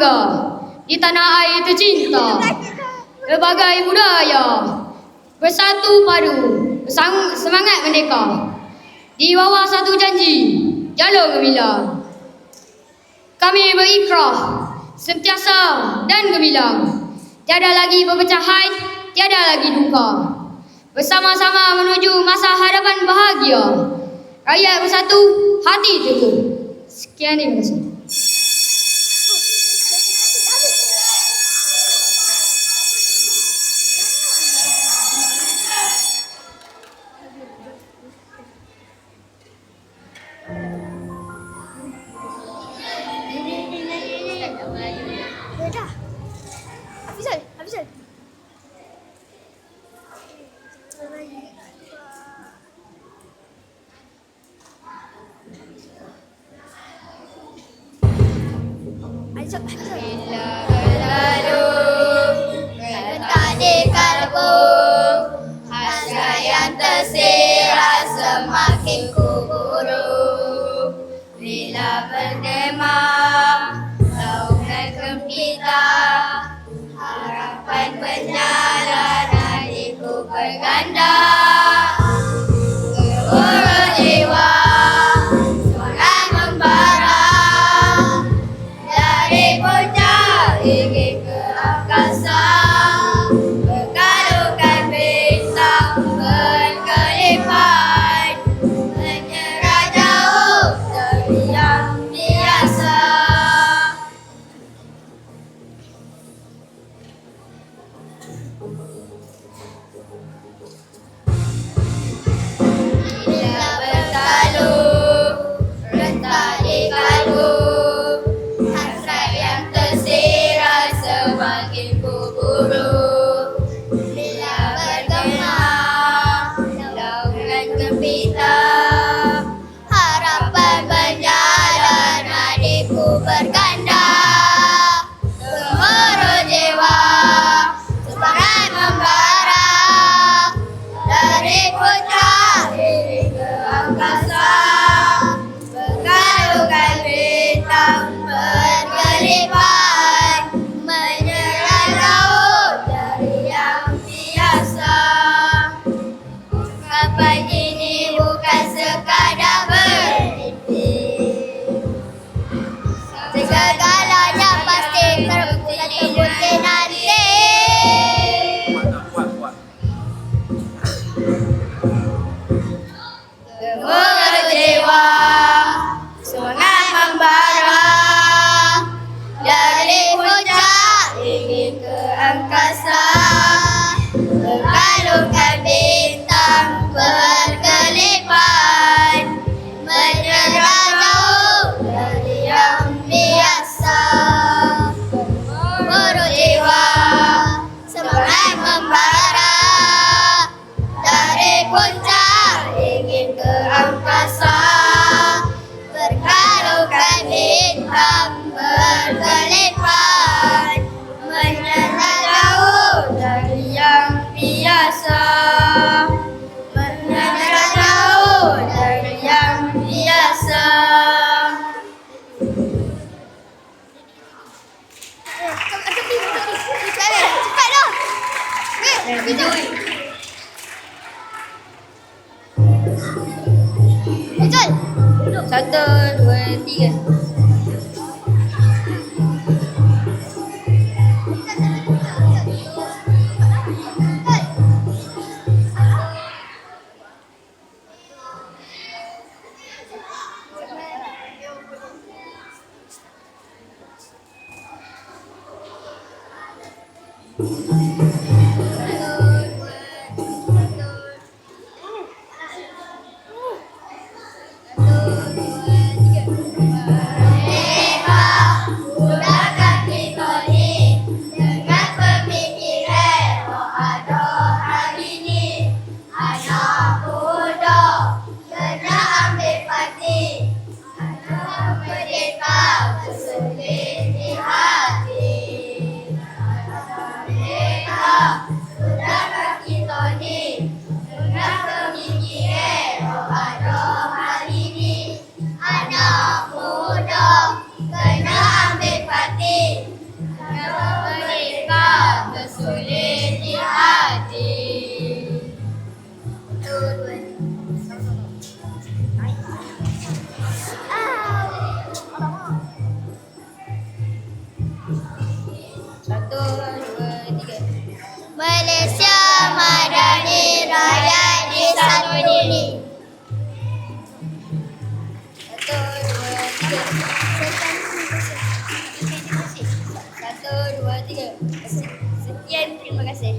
bangga di tanah air tercinta. Berbagai budaya bersatu padu, semangat merdeka. Di bawah satu janji, jalur gemilang. Kami berikrah sentiasa dan gemilang. Tiada lagi perpecahan, tiada lagi duka. Bersama-sama menuju masa hadapan bahagia. Rakyat bersatu, hati teguh. Sekian, terima kasih. Hafizal. Bila berlalu, rentak di kalbu, hasrat yang tersirat semakin kuburu. Bila bergema, lautan gempita, harapan menyala, nadiku berganda. Gemuruh jiwa, semangat membara, dari puncak ingin ke angkasa, berkalungkan bintang berkelipan, menyerah jauh dari yang biasa. Bila bertalu, rentak di kalbu, hasrat yang tersirat semakin kuburu. Bila bergema, lautan gempita, harapan berjalan, nadiku berganda. Gemuruh jiwa, semangat membara, dari puncak ingin ke angkasa, berkalungkan bintang berkelipan, menyerah jauh dari yang biasa. Kapal ini bukan sekadar bermimpi, segalanya pasti terbukti nanti. Gemuruh jiwa, semangat membara, dari puncak ingin ke angkasa, berkalungkan bintang berkelipan, menyerah jauh dari yang biasa. Gemuruh jiwa, semangat membara, dari puncak ingin ke angkasa, berkalungkan bintang berkelipan, menyerah jauh dari yang biasa, menyerah jauh dari yang biasa. Cepat dah. Betul. 1, 2, 3. Mudahkan kita ni dengan pemikiran doa-doa ini. Anak muda kena ambil parti, anak merdeka bersulit di hati. Anak merdeka dua, tiga. Sekian, terima kasih.